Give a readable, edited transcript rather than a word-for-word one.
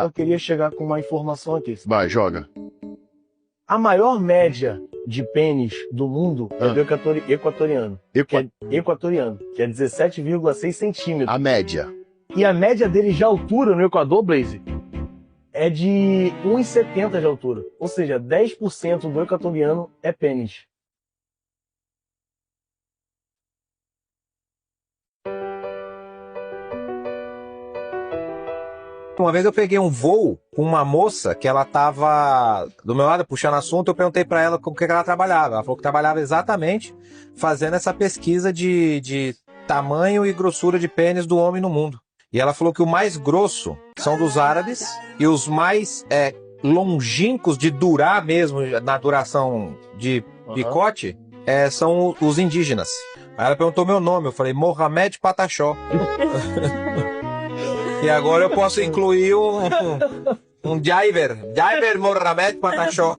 Eu queria chegar com uma informação aqui. Vai, joga. A maior média de pênis do mundo é do equatoriano. Equatoriano, que é 17,6 centímetros. A média. E a média dele de altura no Equador, Blaze, é de 1,70 de altura. Ou seja, 10% do equatoriano é pênis. Uma vez eu peguei um voo com uma moça que ela tava do meu lado puxando assunto, eu perguntei pra ela com o que ela trabalhava. Ela falou que trabalhava exatamente fazendo essa pesquisa de tamanho e grossura de pênis do homem no mundo. E ela falou que o mais grosso são dos árabes e os mais longínquos de durar mesmo, na duração de picote, são os indígenas. Aí ela perguntou meu nome, eu falei Mohamed Pataxó. E agora eu posso incluir um Jaiver Mohamed Pataxó.